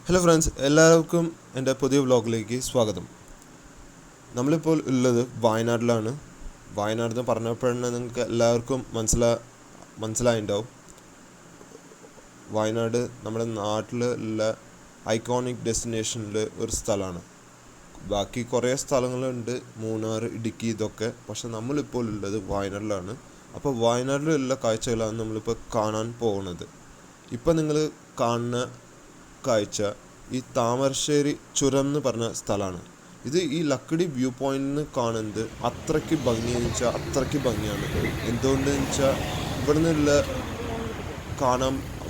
Hello friends, എല്ലാവർക്കും എൻ്റെ പുതിയ വ്ളോഗിലേക്ക് സ്വാഗതം. നമ്മളിപ്പോൾ ഉള്ളത് വയനാട്ടിലാണ്. വയനാട് എന്ന് പറഞ്ഞപ്പോഴാണ് നിങ്ങൾക്ക് എല്ലാവർക്കും മനസ്സിലായിട്ടുണ്ടാവും. വയനാട് നമ്മുടെ നാട്ടിലുള്ള ഐക്കോണിക് ഡെസ്റ്റിനേഷനിൽ ഒരു സ്ഥലമാണ്. ബാക്കി കുറേ സ്ഥലങ്ങളുണ്ട്, മൂന്നാർ, ഇടുക്കി, ഇതൊക്കെ. പക്ഷെ നമ്മളിപ്പോൾ ഉള്ളത് വയനാട്ടിലാണ്. അപ്പോൾ വയനാട്ടിലുള്ള കാഴ്ചകളാണ് നമ്മളിപ്പോൾ കാണാൻ പോകുന്നത്. ഇപ്പം നിങ്ങൾ കാണുന്ന കാഴ്ച ഈ താമരശ്ശേരി ചുരം എന്ന് പറഞ്ഞ സ്ഥലമാണ്. ഇത് ഈ ലക്കിടി വ്യൂ പോയിന്റിൽ കാണുന്നത് അത്രയ്ക്ക് ഭംഗിയാണ്. എന്തുകൊണ്ടെന്ന് വെച്ചാൽ ഇവിടെ നിന്നുള്ള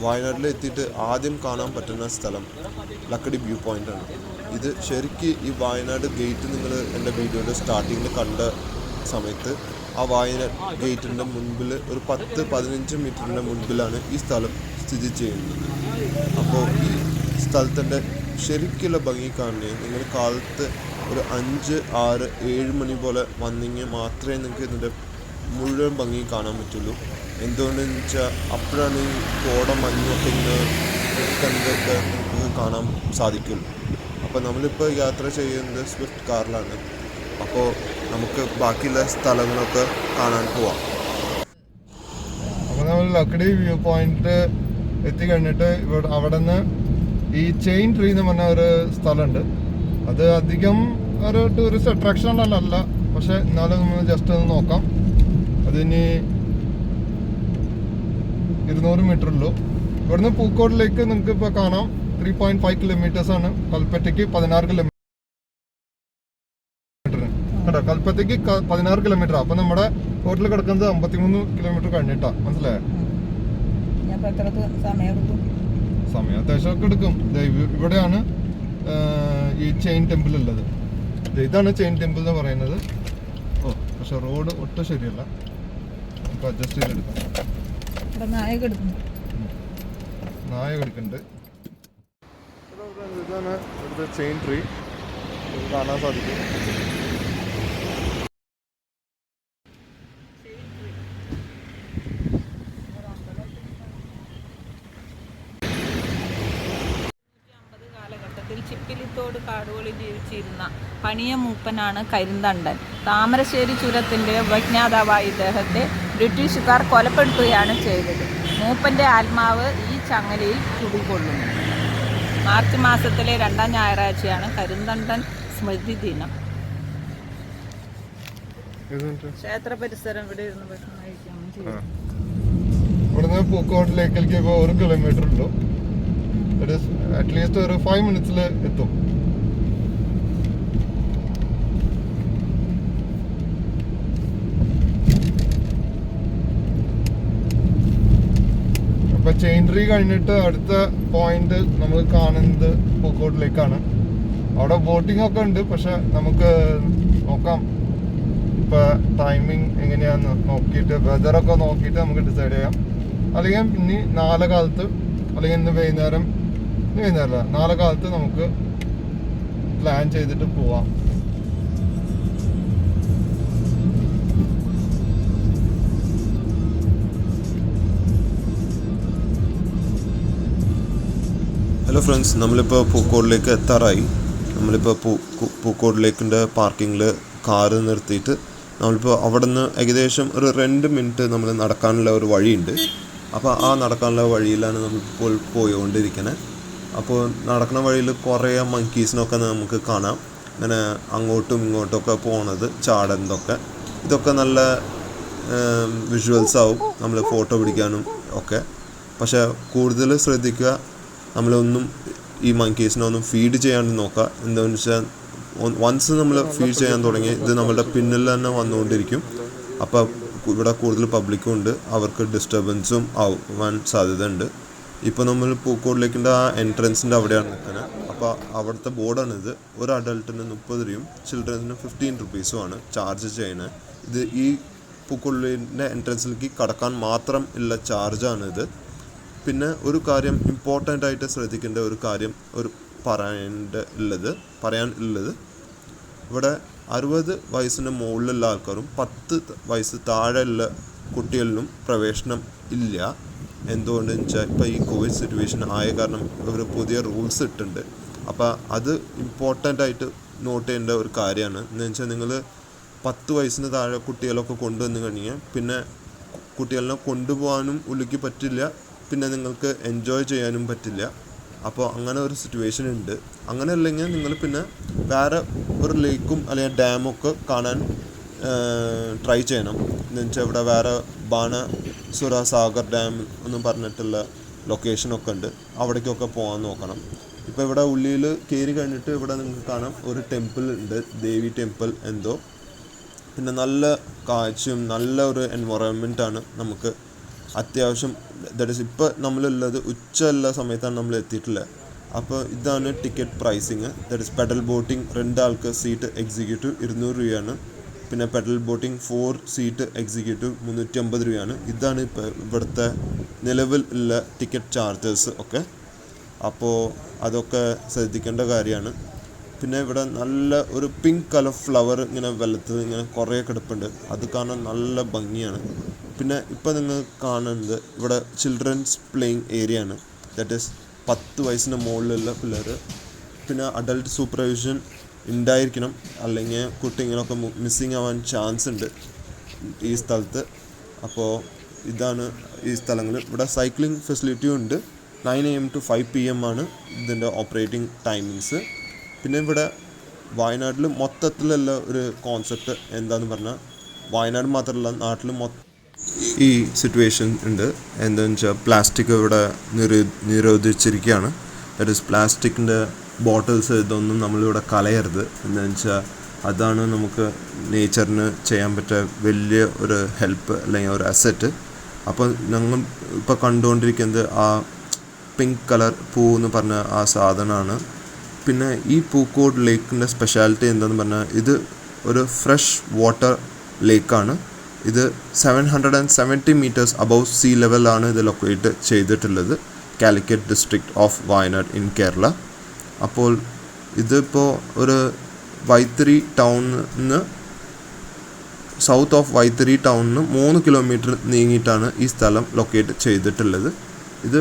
വയനാട്ടിൽ എത്തിയിട്ട് ആദ്യം കാണാൻ പറ്റുന്ന സ്ഥലം ലക്കിടി വ്യൂ പോയിൻ്റാണ്. ഇത് ശരിക്ക് ഈ വയനാട് ഗേറ്റ് നിങ്ങൾ എൻ്റെ വീഡിയോയുടെ സ്റ്റാർട്ടിങ്ങിൽ കണ്ട സമയത്ത് ആ വയനാട് ഗേറ്റിൻ്റെ മുൻപിൽ ഒരു 10-15 മീറ്ററിൻ്റെ മുൻപിലാണ് ഈ സ്ഥലം സ്ഥിതി ചെയ്യുന്നത്. അപ്പോൾ ഈ സ്ഥലത്തിൻ്റെ ശരിക്കുള്ള ഭംഗി കാണുകയും നിങ്ങൾ കാലത്ത് ഒരു 5, 6, 7 മണി പോലെ വന്നെങ്കിൽ മാത്രമേ നിങ്ങൾക്ക് ഇതിൻ്റെ മുഴുവൻ ഭംഗി കാണാൻ പറ്റുള്ളൂ. എന്തുകൊണ്ടെന്ന് വെച്ചാൽ അപ്പോഴാണ് ഈ മഞ്ഞൊക്കെ ഇങ്ങനെ കണ്ടൊക്കെ നമുക്ക് കാണാൻ സാധിക്കുള്ളൂ. അപ്പോൾ നമ്മളിപ്പോൾ യാത്ര ചെയ്യുന്നത് സ്വിഫ്റ്റ് കാറിലാണ്. അപ്പോൾ നമുക്ക് ബാക്കിയുള്ള സ്ഥലങ്ങളൊക്കെ കാണാൻ പോവാം. അപ്പോൾ നമ്മൾ ലക്കിടി വ്യൂ പോയിന്റ് എത്തിക്കഴിഞ്ഞിട്ട് അവിടെ നിന്ന് ഈ ചെയിൻ ട്രീ എന്ന് പറഞ്ഞ ഒരു സ്ഥലമുണ്ട്. അത് അധികം ഒരു ടൂറിസ്റ്റ് അട്രാക്ഷൻ അല്ല, പക്ഷെ എന്നാലും നമ്മൾ ജസ്റ്റ് ഒന്ന് നോക്കാം. അതിന് 200 മീറ്റർ ഉള്ളൂ. ഇവിടുന്ന് പൂക്കോട്ടിലേക്ക് നിങ്ങൾക്ക് ഇപ്പോൾ കാണാം 3.5 കിലോമീറ്റേഴ്സ് ആണ്. കൽപ്പറ്റയ്ക്ക് 16 കിലോമീറ്റർ കേട്ടോ. കൽപ്പറ്റയ്ക്ക് 16 കിലോമീറ്റർ. അപ്പം നമ്മുടെ ടോട്ടൽ കിടക്കുന്നത് 53 കിലോമീറ്റർ കഴിഞ്ഞിട്ടാ. മനസ്സിലായോ? സമയം അത്യാവശ്യമൊക്കെ എടുക്കും. ഇവിടെയാണ് ഈ ചെയിൻ ടെമ്പിൾ ഉള്ളത്. ഇതാണ് ചെയിൻ ടെമ്പിൾ എന്ന് പറയുന്നത്. പക്ഷെ റോഡ് ഒട്ടും ശരിയല്ല, നമുക്ക് അഡ്ജസ്റ്റ് ചെയ്തെടുക്കാം. നായ കിടക്കുന്നുണ്ട്. ഇതാണ് ഇവിടുത്തെ ചെയിൻ ട്രീ, കാണാൻ സാധിക്കും. ചിപ്പിലിത്തോട് കാടുകളിൽ ജീവിച്ചിരുന്ന പണിയ മൂപ്പനാണ് കരിന്തണ്ടൻ. താമരശ്ശേരി ചുരത്തിൻ്റെ ഉപജ്ഞാതാവായ ഇദ്ദേഹത്തെ ബ്രിട്ടീഷുകാർ കൊലപ്പെടുത്തുകയാണ് ചെയ്തത്. മൂപ്പൻ്റെ ആത്മാവ് ഈ ചങ്ങലയിൽ കുടികൊള്ളുന്നു. മാർച്ച് മാസത്തിലെ 2ാം ഞായറാഴ്ചയാണ് കരിന്തണ്ടൻ സ്മൃതി ദിനം. ക്ഷേത്ര പരിസരം ഇവിടെ ഇരുന്ന് ഭക്ഷണം കഴിക്കാൻ. ഇവിടുന്ന് പൂക്കോട്ടിലേക്ക് 1 കിലോമീറ്റർ ഉള്ളൂ. അറ്റ്ലീസ്റ്റ് ഒരു 5 മിനിറ്റ്സിൽ എത്തും. അപ്പൊ ചെയിൻ ട്രീ കഴിഞ്ഞിട്ട് അടുത്ത പോയിന്റ് നമ്മൾ കാണുന്നത് പൂക്കോട്ടിലേക്കാണ്. അവിടെ ബോട്ടിംഗ് ഒക്കെ ഉണ്ട്, പക്ഷെ നമുക്ക് നോക്കാം ഇപ്പൊ ടൈമിങ് എങ്ങനെയാന്ന് നോക്കിയിട്ട്, വെതറൊക്കെ നോക്കിയിട്ട് നമുക്ക് ഡിസൈഡ് ചെയ്യാം. അല്ലെങ്കിൽ ഇനി നാളെ കാലത്ത്, അല്ലെങ്കിൽ ഇന്ന് വൈകുന്നേരം, നാളെ കാലത്ത് നമുക്ക് പ്ലാൻ ചെയ്തിട്ട് പോവാം. ഹലോ ഫ്രണ്ട്സ്, നമ്മളിപ്പോൾ പൂക്കോടിലേക്ക് എത്താറായി. നമ്മളിപ്പോൾ പൂക്കോട് ലേക്കിൻ്റെ പാർക്കിങ്ങിൽ കാറ് നിർത്തിയിട്ട് നമ്മളിപ്പോൾ അവിടെ നിന്ന് ഏകദേശം ഒരു 2 മിനിറ്റ് നമ്മൾ നടക്കാനുള്ള ഒരു വഴിയുണ്ട്. അപ്പോൾ ആ നടക്കാനുള്ള വഴിയിലാണ് നമ്മളിപ്പോൾ പോയിക്കൊണ്ടിരിക്കുന്നത്. അപ്പോൾ നടക്കുന്ന വഴിയിൽ കുറേ മങ്കീസിനൊക്കെ നമുക്ക് കാണാം. ഇങ്ങനെ അങ്ങോട്ടും ഇങ്ങോട്ടൊക്കെ പോണത്, ചാടുന്നതൊക്കെ. ഇതൊക്കെ നല്ല വിഷ്വൽസ് ആവും നമ്മൾ ഫോട്ടോ പിടിക്കാനും ഒക്കെ. പക്ഷേ കൂടുതൽ ശ്രദ്ധിക്കുക, നമ്മളൊന്നും ഈ മങ്കീസിനൊന്നും ഫീഡ് ചെയ്യാണ്ട് നോക്കുക. എന്താണെന്ന് വെച്ചാൽ വൺസ് നമ്മൾ ഫീഡ് ചെയ്യാൻ തുടങ്ങി ഇത് നമ്മളുടെ പിന്നിൽ തന്നെ വന്നുകൊണ്ടിരിക്കും. അപ്പോൾ ഇവിടെ കൂടുതൽ പബ്ലിക്കും ഉണ്ട്, അവർക്ക് ഡിസ്റ്റർബൻസും ആവാൻ സാധ്യത ഉണ്ട്. ഇപ്പോൾ നമ്മൾ പൂക്കോട്ടിലേക്കിൻ്റെ ആ എൻട്രൻസിൻ്റെ അവിടെയാണ് നിൽക്കുന്നത്. അപ്പോൾ അവിടുത്തെ ബോർഡാണിത്. ഒരു അഡൾട്ടിന് 30 രൂപയും ചിൽഡ്രൻസിന് 15 റുപ്പീസുമാണ് ചാർജ് ചെയ്യുന്നത്. ഇത് ഈ പൂക്കോട്ടിൻ്റെ എൻട്രൻസിലേക്ക് കടക്കാൻ മാത്രം ഉള്ള ചാർജാണിത്. പിന്നെ ഒരു കാര്യം ഇമ്പോർട്ടൻ്റ് ആയിട്ട് ശ്രദ്ധിക്കേണ്ട ഒരു കാര്യം പറയാൻ ഉള്ളത് ഇവിടെ 60 വയസ്സിന് മുകളിലുള്ള ആൾക്കാരും 10 വയസ്സ് താഴെയുള്ള കുട്ടികളിലും പ്രവേശനം ഇല്ല. എന്തുകൊണ്ടെന്ന് വെച്ചാൽ ഇപ്പോൾ ഈ കോവിഡ് സിറ്റുവേഷൻ ആയ കാരണം ഇവർ പുതിയ റൂൾസ് ഇട്ടിട്ടുണ്ട്. അപ്പോൾ അത് ഇമ്പോർട്ടൻ്റ് ആയിട്ട് നോട്ട് ചെയ്യേണ്ട ഒരു കാര്യമാണ്. എന്ന് വെച്ചാൽ നിങ്ങൾ 10 വയസ്സിന് താഴെ കുട്ടികളൊക്കെ കൊണ്ടുവന്ന് കഴിഞ്ഞാൽ പിന്നെ കുട്ടികളെ കൊണ്ടുപോകാനും ഉള്ളിലേക്ക് പറ്റില്ല, പിന്നെ നിങ്ങൾക്ക് എൻജോയ് ചെയ്യാനും പറ്റില്ല. അപ്പോൾ അങ്ങനെ ഒരു സിറ്റുവേഷൻ ഉണ്ട്. അങ്ങനെ അല്ലെങ്കിൽ നിങ്ങൾ പിന്നെ വേറെ ഒരു ലേക്കും അല്ലെങ്കിൽ ഡാമൊക്കെ കാണാൻ ട്രൈ ചെയ്യണം. എന്ന് വെച്ചാൽ ഇവിടെ വേറെ ബാണസുര സാഗർ ഡാം എന്നും പറഞ്ഞിട്ടുള്ള ലൊക്കേഷനൊക്കെ ഉണ്ട്, അവിടേക്കൊക്കെ പോകാൻ നോക്കണം. ഇപ്പോൾ ഇവിടെ ഉള്ളിൽ കയറി കഴിഞ്ഞിട്ട് ഇവിടെ നിങ്ങൾക്ക് കാണാം ഒരു ടെമ്പിൾ ഉണ്ട്, ദേവി ടെമ്പിൾ എന്തോ. പിന്നെ നല്ല കാഴ്ചയും നല്ല ഒരു എൻവയോൺമെൻറ്റാണ് നമുക്ക് അത്യാവശ്യം. ദാറ്റ് ഈസ് ഇപ്പോൾ നമ്മളുള്ളത് ഉച്ചയുള്ള സമയത്താണ് നമ്മൾ എത്തിയിട്ടുള്ളത്. അപ്പോൾ ഇതാണ് ticket pricing. That is pedal boating 2 ആൾക്ക് സീറ്റ് എക്സിക്യൂട്ടീവ് 200 രൂപയാണ്. പിന്നെ പെഡൽ ബോട്ടിങ് 4 സീറ്റ് എക്സിക്യൂട്ടീവ് 350 രൂപയാണ്. ഇതാണ് ഇപ്പോൾ ഇവിടുത്തെ നിലവിൽ ഉള്ള ടിക്കറ്റ് ചാർജസ് ഒക്കെ. അപ്പോൾ അതൊക്കെ ശ്രദ്ധിക്കേണ്ട കാര്യമാണ്. പിന്നെ ഇവിടെ നല്ല ഒരു പിങ്ക് കളർ ഫ്ലവർ ഇങ്ങനെ വെള്ളത്തിൽ ഇങ്ങനെ കുറേ കിടപ്പുണ്ട്, അത് കാണാൻ നല്ല ഭംഗിയാണ്. പിന്നെ ഇപ്പോൾ നിങ്ങൾ കാണുന്നത് ഇവിടെ ചിൽഡ്രൻസ് പ്ലേയിങ് ഏരിയ ആണ്. ദാറ്റ് ഈസ് 10 വയസ്സിന് മുകളിലുള്ള പിള്ളേർ. പിന്നെ അഡൾട്ട് സൂപ്പർവിഷൻ ഉണ്ടായിരിക്കണം, അല്ലെങ്കിൽ കുട്ടികളൊക്കെ മിസ്സിങ് ആവാൻ ചാൻസ് ഉണ്ട് ഈ സ്ഥലത്ത്. അപ്പോൾ ഇതാണ് ഈ സ്ഥലങ്ങൾ. ഇവിടെ സൈക്ലിംഗ് ഫെസിലിറ്റിയും ഉണ്ട്. 9 AM to 5 PM ആണ് ഇതിൻ്റെ ഓപ്പറേറ്റിംഗ് ടൈമിങ്സ്. പിന്നെ ഇവിടെ വയനാട്ടിൽ മൊത്തത്തിലുള്ള ഒരു കോൺസെപ്റ്റ് എന്താണെന്ന് പറഞ്ഞാൽ, വയനാട് മാത്രമല്ല നാട്ടിൽ ഈ സിറ്റുവേഷൻ ഉണ്ട്. എന്താണെന്ന് വെച്ചാൽ പ്ലാസ്റ്റിക് ഇവിടെ നിരോധിച്ചിരിക്കുകയാണ്. ദാറ്റ് ഈസ് പ്ലാസ്റ്റിക്കിൻ്റെ ബോട്ടിൽസ് ഇതൊന്നും നമ്മളിവിടെ കളയരുത്. എന്താണെന്ന് വെച്ചാൽ അതാണ് നമുക്ക് നേച്ചറിന് ചെയ്യാൻ പറ്റിയ വലിയ ഒരു ഹെൽപ്പ് അല്ലെങ്കിൽ ഒരു അസറ്റ്. അപ്പോൾ ഞങ്ങൾ ഇപ്പോൾ കണ്ടുകൊണ്ടിരിക്കുന്നത് ആ പിങ്ക് കളർ പൂ എന്ന് പറഞ്ഞ ആ സാധനമാണ്. പിന്നെ ഈ പൂക്കോട് ലേക്കിൻ്റെ സ്പെഷ്യാലിറ്റി എന്താണെന്ന് പറഞ്ഞാൽ, ഇത് ഒരു ഫ്രഷ് വാട്ടർ ലേക്കാണ്. ഇത് 770 meters അബവ് സീ ലെവലാണ് ഇത് ലൊക്കേറ്റ് ചെയ്തിട്ടുള്ളത്, Calicut district of Wayanad in Kerala. അപ്പോൾ ഇതിപ്പോൾ ഒരു വൈത്തിരി ടൗണിന് സൗത്ത് ഓഫ് വൈത്തിരി ടൗണിന് 3 കിലോമീറ്റർ നീങ്ങിയിട്ടാണ് ഈ സ്ഥലം ലൊക്കേറ്റ് ചെയ്തിട്ടുള്ളത്. ഇത്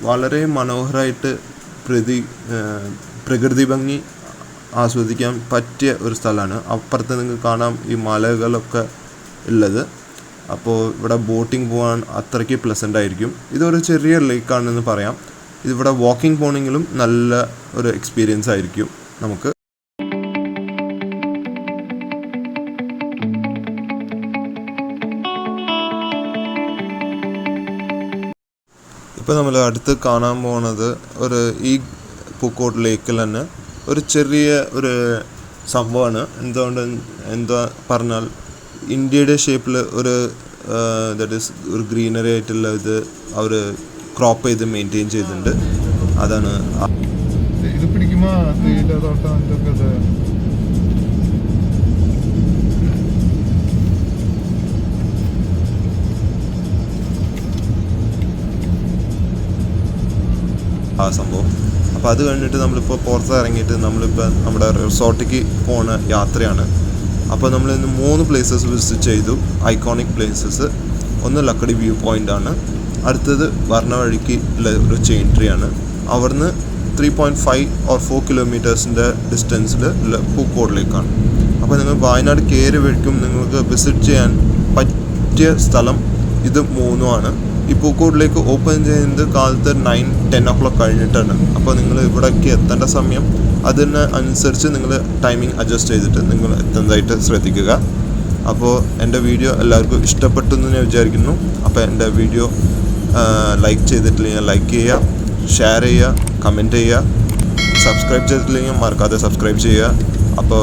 വളരെ മനോഹരമായിട്ട് പ്രകൃതി ഭംഗി ആസ്വദിക്കാൻ പറ്റിയ ഒരു സ്ഥലമാണ്. അപ്പുറത്ത് നിങ്ങൾക്ക് കാണാം ഈ മലകളൊക്കെ ഉള്ളത്. അപ്പോൾ ഇവിടെ ബോട്ടിംഗ് പോകാൻ അത്രയ്ക്ക് പ്ലസൻ്റ് ആയിരിക്കും. ഇതൊരു ചെറിയ ലേക്കാണെന്ന് പറയാം. ഇതിവിടെ വാക്കിംഗ് പോകണമെങ്കിലും നല്ല ഒരു എക്സ്പീരിയൻസ് ആയിരിക്കും നമുക്ക്. ഇപ്പോൾ നമ്മൾ അടുത്ത് കാണാൻ പോകുന്നത് ഒരു ഈ പൂക്കോട് ലേക്കിൽ തന്നെ ഒരു ചെറിയ ഒരു സംഭവമാണ്. എന്താ പറഞ്ഞാൽ, ഇന്ത്യയുടെ ഷേപ്പിൽ ഒരു ദാറ്റ് ഈസ് ഒരു ഗ്രീനറി ആയിട്ടുള്ള ഇത് അവർ ക്രോപ്പ് ചെയ്ത് മെയിൻറ്റെയിൻ ചെയ്തിട്ടുണ്ട്. അതാണ് ഇത് പിടിക്കുമ്പോൾ തേയിലത്തോട്ടം എന്തൊക്കെ ആ സംഭവം. അപ്പോൾ അത് കഴിഞ്ഞിട്ട് നമ്മളിപ്പോൾ പുറത്ത് ഇറങ്ങിയിട്ട് നമ്മളിപ്പോൾ നമ്മുടെ റിസോർട്ടിലേക്ക് പോകുന്ന യാത്രയാണ്. അപ്പോൾ നമ്മൾ ഇന്ന് 3 പ്ലേസസ് വിസിറ്റ് ചെയ്തു, ഐക്കോണിക് പ്ലേസസ്. ഒന്ന് ലക്കടി വ്യൂ പോയിൻ്റ് ആണ്, അടുത്തത് വർണ്ണവഴിക്ക് ഉള്ള ഒരു ചെയിൻ ട്രീ ആണ്. അവിടുന്ന് 3.5 or 4 കിലോമീറ്റേഴ്സിൻ്റെ ഡിസ്റ്റൻസിൽ ഉള്ള പൂക്കോട് ലേക്കാണ്. അപ്പോൾ നിങ്ങൾ വയനാട് കയറി വഴിക്കും നിങ്ങൾക്ക് വിസിറ്റ് ചെയ്യാൻ പറ്റിയ സ്ഥലം ഇത് 3 ഈ പൂക്കോട് ലേക്ക് ഓപ്പൺ ചെയ്യുന്നത് കാലത്ത് 9-10 o'clock കഴിഞ്ഞിട്ടാണ്. അപ്പോൾ നിങ്ങൾ ഇവിടേക്ക് എത്തേണ്ട സമയം അതിന് അനുസരിച്ച് നിങ്ങൾ ടൈമിംഗ് അഡ്ജസ്റ്റ് ചെയ്തിട്ട് നിങ്ങൾ എത്തുന്നതായിട്ട് ശ്രദ്ധിക്കുക. അപ്പോൾ എൻ്റെ വീഡിയോ എല്ലാവർക്കും ഇഷ്ടപ്പെട്ടു എന്ന് ഞാൻ വിചാരിക്കുന്നു. അപ്പോൾ എൻ്റെ വീഡിയോ ലൈക്ക് ചെയ്തിട്ടില്ലെങ്കിൽ ലൈക്ക് ചെയ്യുക, ഷെയർ ചെയ്യുക, കമൻറ്റ് ചെയ്യുക, സബ്സ്ക്രൈബ് ചെയ്തിട്ടില്ലെങ്കിൽ മറക്കാതെ സബ്സ്ക്രൈബ് ചെയ്യുക. അപ്പോൾ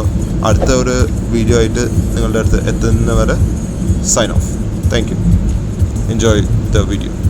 അടുത്ത ഒരു വീഡിയോ ആയിട്ട് നിങ്ങളുടെ അടുത്ത് എത്തുന്നവരെ sign off. Thank you. Enjoy the video.